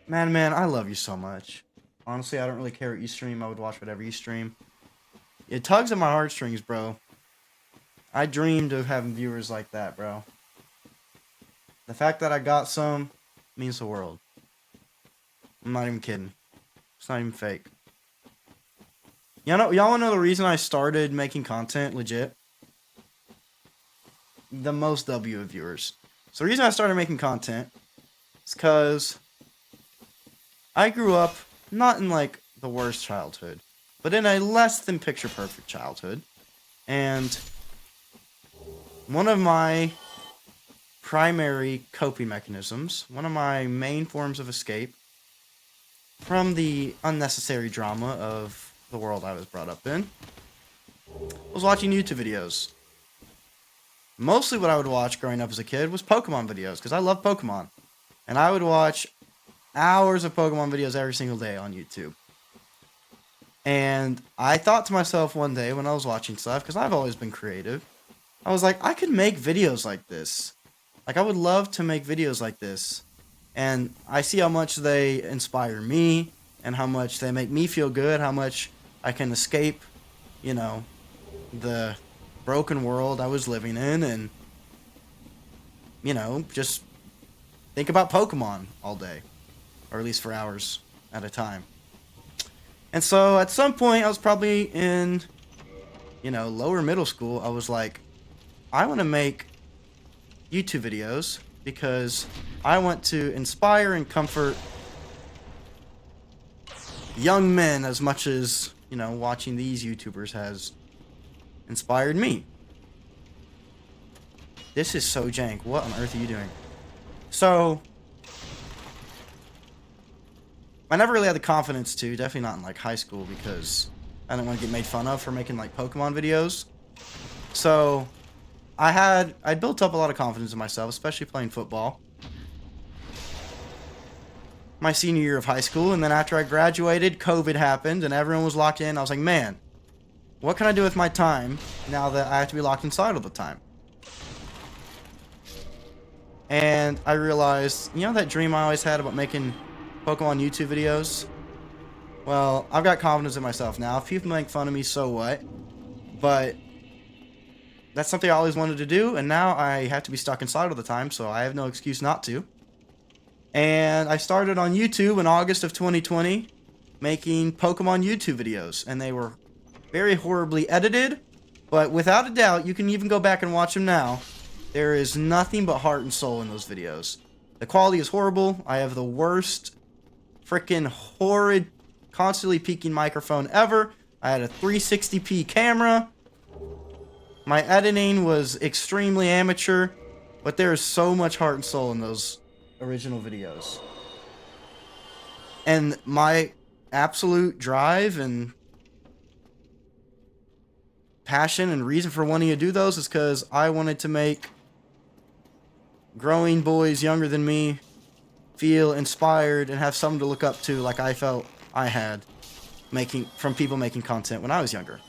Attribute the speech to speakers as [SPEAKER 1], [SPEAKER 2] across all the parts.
[SPEAKER 1] Man, I love you so much. Honestly, I don't really care what you stream. I would watch whatever you stream. It tugs at my heartstrings, bro. I dreamed of having viewers like that, bro. The fact that I got some means the world. I'm not even kidding. It's not even fake. Y'all wanna know the reason I started making content legit? The most W of viewers. So the reason I started making content is because I grew up not in like the worst childhood, but in a less than picture perfect childhood. And one of my primary coping mechanisms, one of my main forms of escape from the unnecessary drama of the world I was brought up in, was watching YouTube videos. Mostly what I would watch growing up as a kid was Pokemon videos, because I love Pokemon. And I would watch hours of Pokemon videos every single day on YouTube. And I thought to myself one day when I was watching stuff, because I've always been creative, I was like, I could make videos like this. Like, I would love to make videos like this. And I see how much they inspire me, and how much they make me feel good, how much I can escape, you know, the broken world I was living in, and, you know, just think about Pokemon all day, or at least for hours at a time. And so at some point, I was probably in, lower middle school. I was like, I want to make YouTube videos because I want to inspire and comfort young men as much as, watching these YouTubers has inspired me. This is so jank. What on earth are you doing? So, I never really had the confidence to, definitely not in like high school, because I didn't want to get made fun of for making like Pokemon videos. So, I built up a lot of confidence in myself, especially playing football. My senior year of high school, and then after I graduated, COVID happened and everyone was locked in. I was like, man, what can I do with my time now that I have to be locked inside all the time? And I realized, that dream I always had about making Pokemon YouTube videos? Well, I've got confidence in myself now. If people make fun of me, so what? But that's something I always wanted to do, and now I have to be stuck inside all the time, so I have no excuse not to. And I started on YouTube in August of 2020, making Pokemon YouTube videos, and they were very horribly edited, but without a doubt, you can even go back and watch them now. There is nothing but heart and soul in those videos. The quality is horrible. I have the worst, freaking horrid, constantly peaking microphone ever. I had a 360p camera. My editing was extremely amateur, but there is so much heart and soul in those original videos. And my absolute drive and passion and reason for wanting to do those is because I wanted to make growing boys younger than me feel inspired and have something to look up to like I felt I had from people making content when I was younger.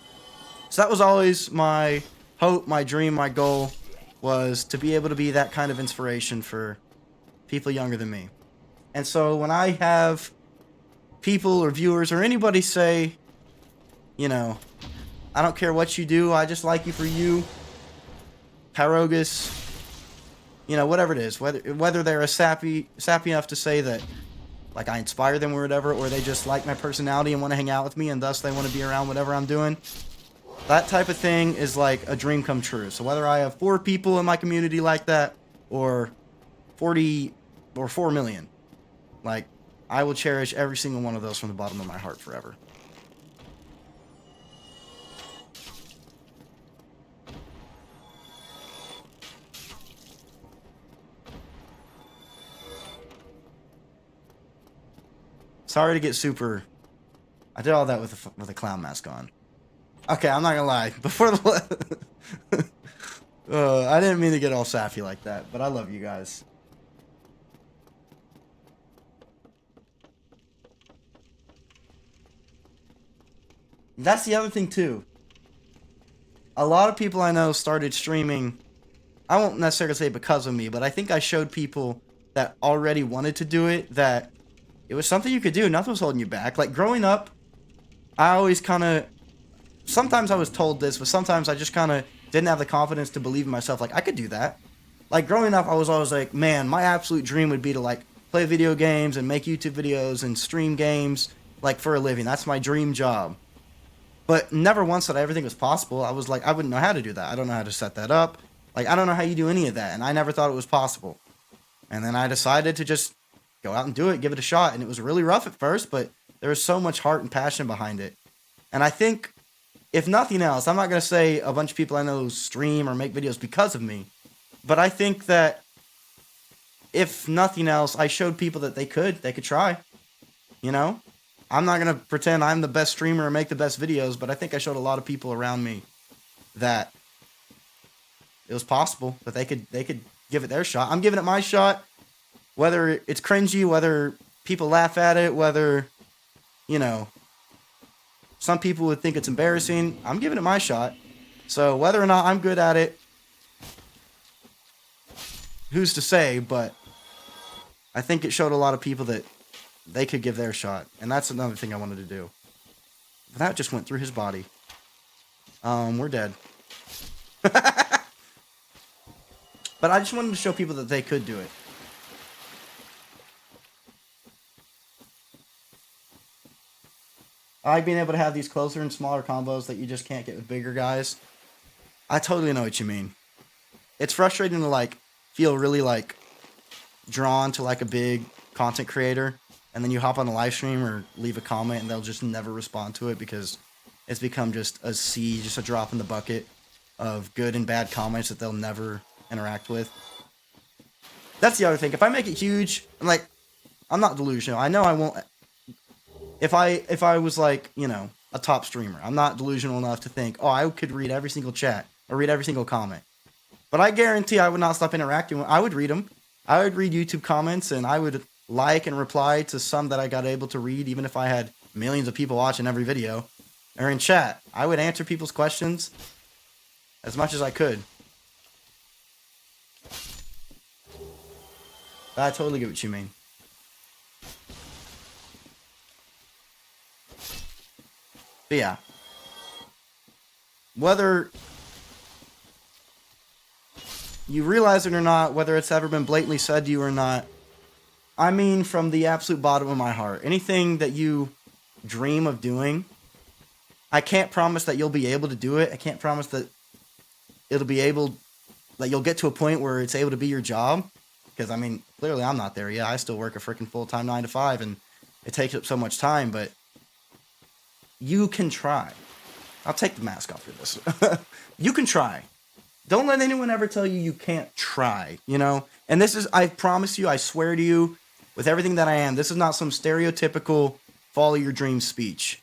[SPEAKER 1] So that was always my hope, my dream, my goal, was to be able to be that kind of inspiration for people younger than me. And so when I have people or viewers or anybody say, I don't care what you do, I just like you for you, Pyrogus, whatever it is, whether they're sappy enough to say that, like, I inspire them or whatever, or they just like my personality and want to hang out with me and thus they want to be around whatever I'm doing, that type of thing is like a dream come true. So whether I have 4 people in my community like that, or 40 or 4 million, like, I will cherish every single one of those from the bottom of my heart forever. Sorry to get super. I did all that with a clown mask on. Okay, I'm not gonna lie. Before the, I didn't mean to get all sappy like that, but I love you guys. That's the other thing too. A lot of people I know started streaming. I won't necessarily say because of me, but I think I showed people that already wanted to do it that it was something you could do. Nothing was holding you back. Like, growing up, I always kind of, sometimes I was told this, but sometimes I just kind of didn't have the confidence to believe in myself. Like, I could do that. Like, growing up, I was always like, man, my absolute dream would be to, like, play video games and make YouTube videos and stream games, like, for a living. That's my dream job. But never once did I ever think it was possible. I was like, I wouldn't know how to do that. I don't know how to set that up. Like, I don't know how you do any of that. And I never thought it was possible. And then I decided to just go out and do it, give it a shot. And it was really rough at first, but there was so much heart and passion behind it. And I think, if nothing else, I'm not going to say a bunch of people I know stream or make videos because of me. But I think that, if nothing else, I showed people that they could try. You know? I'm not going to pretend I'm the best streamer or make the best videos, but I think I showed a lot of people around me that it was possible, that they could give it their shot. I'm giving it my shot, whether it's cringy, whether people laugh at it, whether, you know, some people would think it's embarrassing. I'm giving it my shot. So whether or not I'm good at it, who's to say, but I think it showed a lot of people that they could give their shot. And that's another thing I wanted to do. But that just went through his body. We're dead. But I just wanted to show people that they could do it. I like being able to have these closer and smaller combos that you just can't get with bigger guys. I totally know what you mean. It's frustrating to, like, feel really, like, drawn to, like, a big content creator, and then you hop on a live stream or leave a comment and they'll just never respond to it because it's become just a sea, just a drop in the bucket of good and bad comments that they'll never interact with. That's the other thing. If I make it huge, I'm not delusional. I know I won't. If I was, like, you know, a top streamer, I'm not delusional enough to think, oh, I could read every single chat or read every single comment. But I guarantee I would not stop interacting. I would read them. I would read YouTube comments, and I would like and reply to some that I got able to read, even if I had millions of people watching every video or in chat. I would answer people's questions as much as I could. I totally get what you mean. But yeah. Whether you realize it or not, whether it's ever been blatantly said to you or not, I mean from the absolute bottom of my heart, anything that you dream of doing, I can't promise that you'll be able to do it. I can't promise that you'll get to a point where it's able to be your job. Because, I mean, clearly I'm not there yet. I still work a freaking full-time 9 to 5, and it takes up so much time, but you can try. I'll take the mask off for this. You can try. Don't let anyone ever tell you can't try, you know? And this is, I promise you, I swear to you, with everything that I am, this is not some stereotypical follow your dream speech.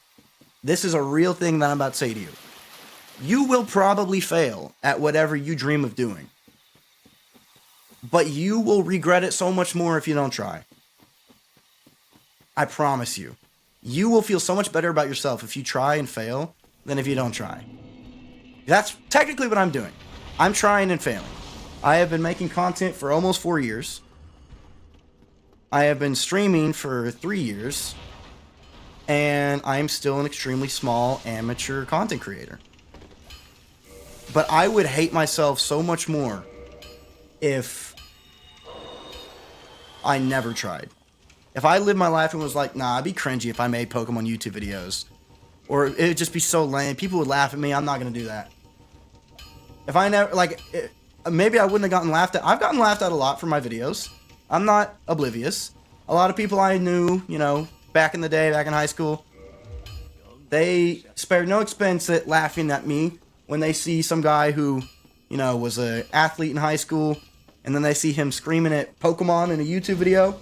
[SPEAKER 1] This is a real thing that I'm about to say to you. You will probably fail at whatever you dream of doing. But you will regret it so much more if you don't try. I promise you. You will feel so much better about yourself if you try and fail than if you don't try. That's technically what I'm doing. I'm trying and failing. I have been making content for almost 4 years. I have been streaming for 3 years. And I'm still an extremely small amateur content creator. But I would hate myself so much more if I never tried. If I lived my life and was like, nah, I'd be cringy if I made Pokemon YouTube videos. Or it would just be so lame. People would laugh at me. I'm not going to do that. If I never, maybe I wouldn't have gotten laughed at. I've gotten laughed at a lot for my videos. I'm not oblivious. A lot of people I knew, you know, back in the day, back in high school, they spared no expense at laughing at me when they see some guy who, you know, was an athlete in high school, and then they see him screaming at Pokemon in a YouTube video.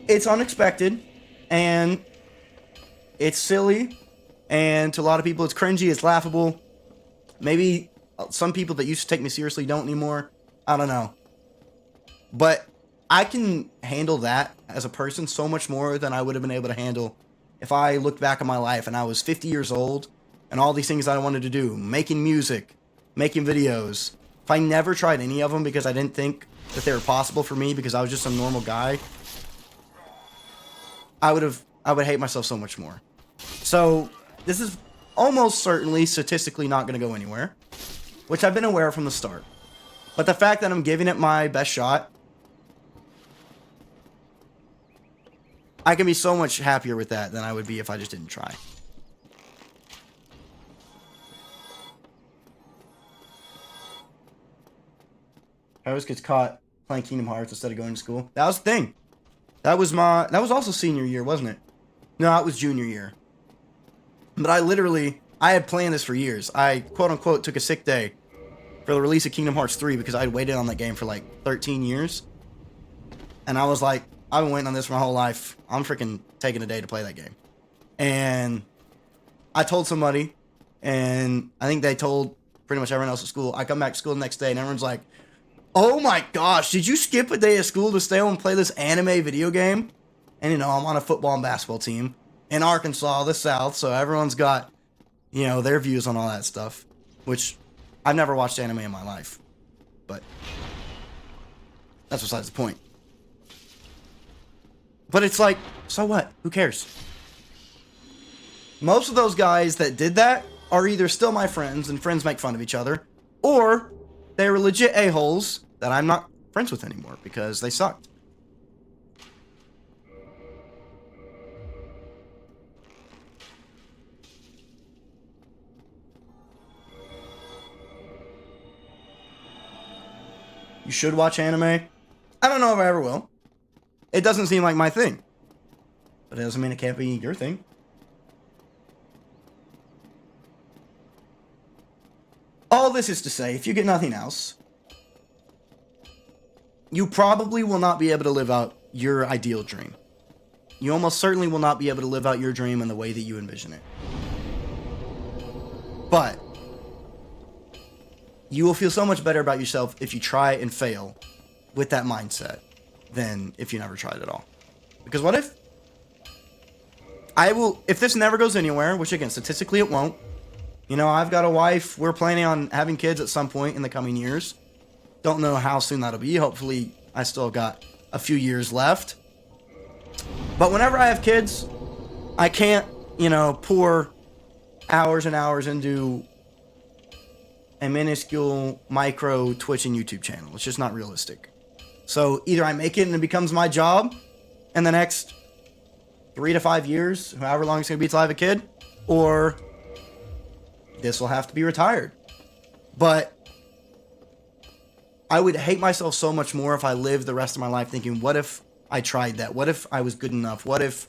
[SPEAKER 1] It's unexpected, and it's silly, and to a lot of people it's cringy, it's laughable. Maybe some people that used to take me seriously don't anymore. I don't know. But I can handle that as a person so much more than I would have been able to handle if I looked back on my life and I was 50 years old and all these things I wanted to do, making music, making videos. If I never tried any of them because I didn't think that they were possible for me because I was just some normal guy, I would hate myself so much more. So this is almost certainly statistically not going to go anywhere, which I've been aware from the start. But the fact that I'm giving it my best shot, I can be so much happier with that than I would be if I just didn't try. I always gets caught playing Kingdom Hearts instead of going to school. That was the thing. That was also senior year, wasn't it? No, it was junior year. But I had planned this for years. I, quote unquote, took a sick day for the release of Kingdom Hearts 3 because I had waited on that game for like 13 years. And I was like, I've been waiting on this my whole life. I'm freaking taking a day to play that game. And I told somebody, and I think they told pretty much everyone else at school. I come back to school the next day, and everyone's like, oh my gosh, did you skip a day of school to stay home and play this anime video game? And, you know, I'm on a football and basketball team in Arkansas, the South, so everyone's got, you know, their views on all that stuff, which I've never watched anime in my life. But that's besides the point. But it's like, so what? Who cares? Most of those guys that did that are either still my friends and friends make fun of each other, or they were legit a-holes that I'm not friends with anymore because they sucked. You should watch anime. I don't know if I ever will. It doesn't seem like my thing. But it doesn't mean it can't be your thing. All this is to say, if you get nothing else, you probably will not be able to live out your ideal dream. You almost certainly will not be able to live out your dream in the way that you envision it. But you will feel so much better about yourself if you try and fail with that mindset than if you never tried at all. Because what if if this never goes anywhere, which again, statistically it won't. You know, I've got a wife. We're planning on having kids at some point in the coming years. Don't know how soon that'll be. Hopefully, I still got a few years left. But whenever I have kids, I can't, you know, pour hours and hours into a minuscule micro Twitch and YouTube channel. It's just not realistic. So either I make it and it becomes my job in the next 3 to 5 years, however long it's going to be till I have a kid, or this will have to be retired. But I would hate myself so much more if I lived the rest of my life thinking, what if I tried that? What if I was good enough? What if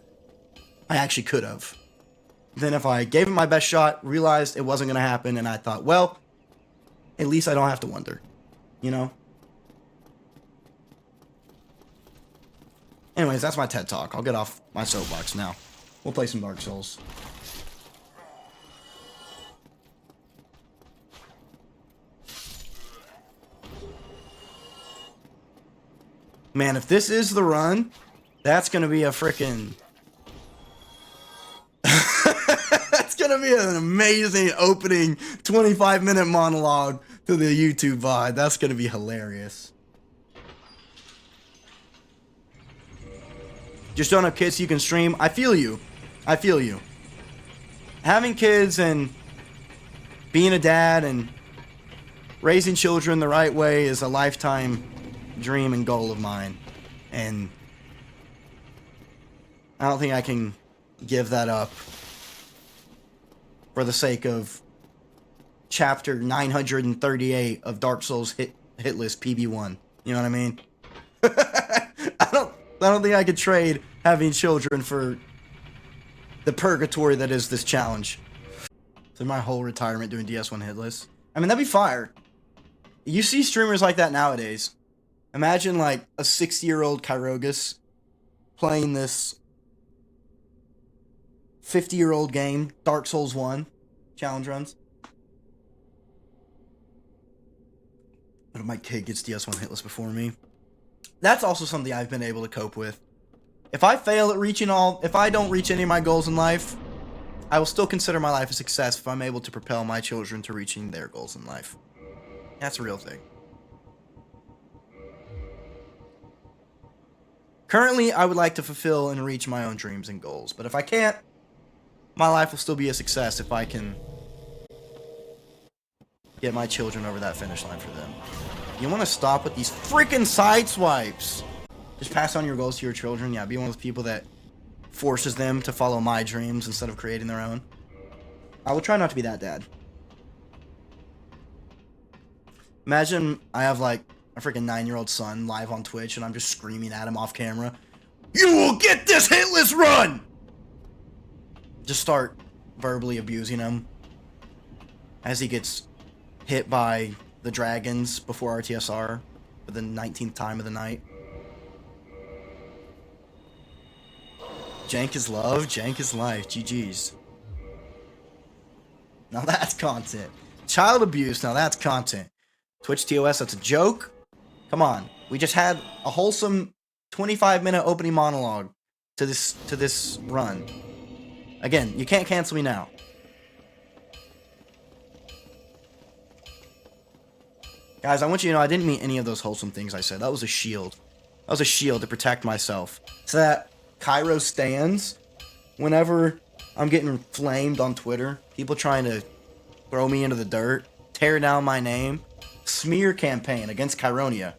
[SPEAKER 1] I actually could have? Then if I gave it my best shot, realized it wasn't going to happen, and I thought, well, at least I don't have to wonder, you know? Anyways, that's my TED Talk. I'll get off my soapbox now. We'll play some Dark Souls. Man, if this is the run, that's going to be a freaking... That's going to be an amazing opening 25-minute monologue to the YouTube VOD. That's going to be hilarious. Just don't have kids so you can stream. I feel you. I feel you. Having kids and being a dad and raising children the right way is a lifetime dream and goal of mine. And I don't think I can give that up for the sake of chapter 938 of Dark Souls hit list PB1. You know what I mean? I don't think I could trade having children for the purgatory that is this challenge. So my whole retirement doing DS1 hitless. I mean, that'd be fire. You see streamers like that nowadays. Imagine like a 60-year-old Kyrogus playing this 50-year-old game, Dark Souls 1 challenge runs. But my kid gets DS1 hitless before me. That's also something I've been able to cope with. If I fail at if I don't reach any of my goals in life, I will still consider my life a success if I'm able to propel my children to reaching their goals in life. That's a real thing. Currently, I would like to fulfill and reach my own dreams and goals. But if I can't, my life will still be a success if I can get my children over that finish line for them. You want to stop with these freaking side swipes. Just pass on your goals to your children. Yeah, be one of those people that forces them to follow my dreams instead of creating their own. I will try not to be that dad. Imagine I have like a freaking 9-year-old son live on Twitch and I'm just screaming at him off camera. You will get this hitless run! Just start verbally abusing him as he gets hit by the dragons before RTSR for the 19th time of the night. Jank is love, jank is life. GG's. Now that's content. Child abuse, now that's content. Twitch TOS, that's a joke? Come on. We just had a wholesome 25-minute opening monologue to this run. Again, you can't cancel me now. Guys, I want you to know I didn't mean any of those wholesome things I said. That was a shield. That was a shield to protect myself. So that Cairo stands whenever I'm getting flamed on Twitter. People trying to throw me into the dirt, tear down my name. Smear campaign against Chironia.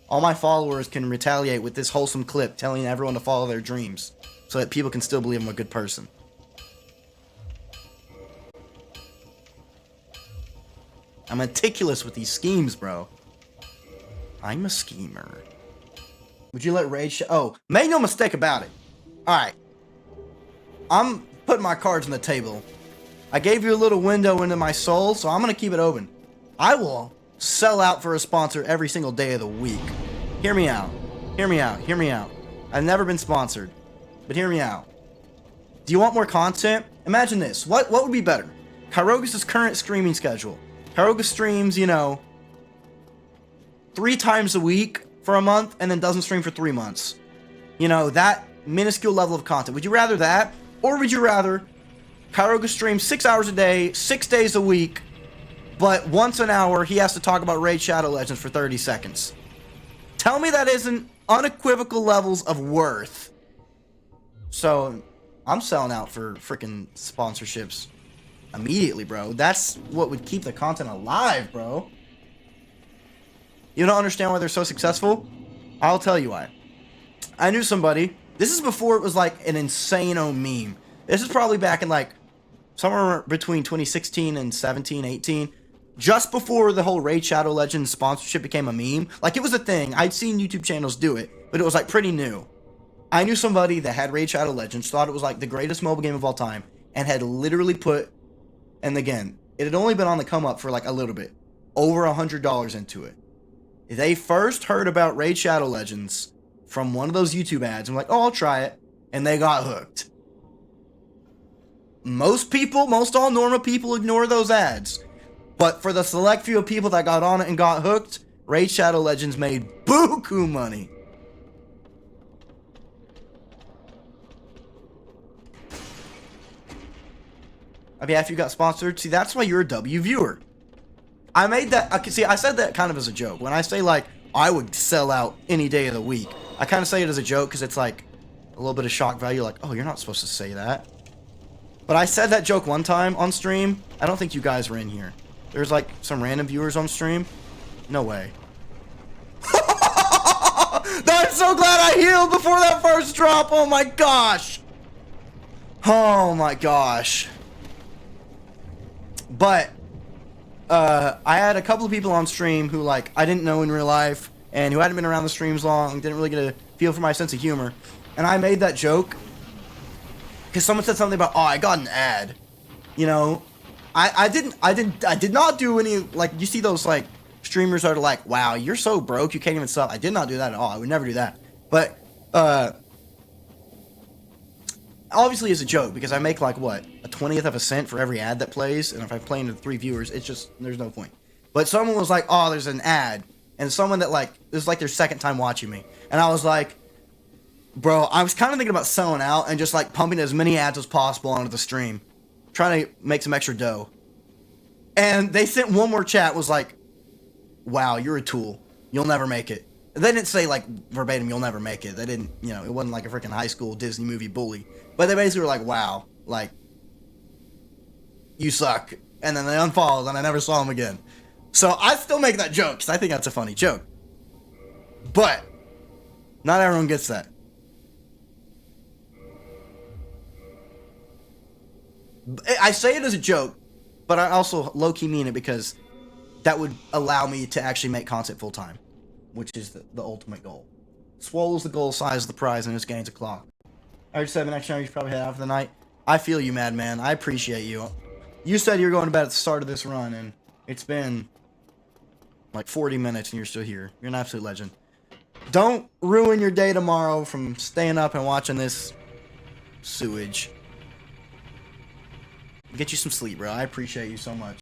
[SPEAKER 1] All my followers can retaliate with this wholesome clip telling everyone to follow their dreams so that people can still believe I'm a good person. I'm meticulous with these schemes, bro. I'm a schemer. Would you let Rage oh, make no mistake about it. Alright. I'm putting my cards on the table. I gave you a little window into my soul, so I'm going to keep it open. I will sell out for a sponsor every single day of the week. Hear me out. Hear me out. Hear me out. I've never been sponsored, but hear me out. Do you want more content? Imagine this. What would be better? Kairogus' current streaming schedule. Kairogus streams, 3 times a week for a month and then doesn't stream for 3 months. That minuscule level of content. Would you rather that? Or would you rather Kairogus streams 6 hours a day, 6 days a week, but once an hour, he has to talk about Raid Shadow Legends for 30 seconds. Tell me that isn't unequivocal levels of worth. So, I'm selling out for freaking sponsorships immediately, bro. That's what would keep the content alive, bro. You don't understand why they're so successful? I'll tell you why. I knew somebody. This is before it was like an insane-o meme. This is probably back in like somewhere between 2016 and 17, 18. Just before the whole Raid Shadow Legends sponsorship became a meme. Like, it was a thing. I'd seen YouTube channels do it, but it was like pretty new. I knew somebody that had Raid Shadow Legends, thought it was like the greatest mobile game of all time, and had literally put, and again, it had only been on the come up for like a little bit, over $100 into it. They first heard about Raid Shadow Legends from one of those YouTube ads and were like, oh, I'll try it. And they got hooked. Most all normal people ignore those ads. But for the select few of people that got on it and got hooked, Raid Shadow Legends made buku money. I mean, if you got sponsored, see, that's why you're a W viewer. I made that, I said that kind of as a joke. When I say, like, I would sell out any day of the week, I kind of say it as a joke because it's like a little bit of shock value, like, oh, you're not supposed to say that. But I said that joke one time on stream. I don't think you guys were in here. There's like some random viewers on stream. No way. I'm so glad I healed before that first drop. Oh my gosh. Oh my gosh. But I had a couple of people on stream who like I didn't know in real life and who hadn't been around the streams long, didn't really get a feel for my sense of humor. And I made that joke because someone said something about, oh, I got an ad. I did not do any, like, you see those, like, streamers that are like, wow, you're so broke, you can't even sub. I did not do that at all. I would never do that. But, obviously it's a joke, because I make, like, what, a 20th of a cent for every ad that plays, and if I play into 3 viewers, it's just, there's no point. But someone was like, oh, there's an ad, and someone that, like, this is, like, their second time watching me, and I was like, bro, I was kind of thinking about selling out and just, like, pumping as many ads as possible onto the stream. Trying to make some extra dough. And they sent one more chat, was like, wow, you're a tool. You'll never make it. They didn't say like verbatim, "You'll never make it." They didn't, you know, it wasn't like a freaking high school Disney movie bully. But they basically were like, "Wow, like you suck," and then they unfollowed, and I never saw them again. So I still make that joke because I think that's a funny joke. But not everyone gets that. I say it as a joke, but I also low-key mean it because that would allow me to actually make content full-time, which is the ultimate goal. Swallow's the goal, size the prize, and this gains a clock. I just said the next time you should probably head out for the night. I feel you, Madman. I appreciate you. You said you were going to bed at the start of this run, and it's been like 40 minutes, and you're still here. You're an absolute legend. Don't ruin your day tomorrow from staying up and watching this sewage. Get you some sleep, bro. I appreciate you so much.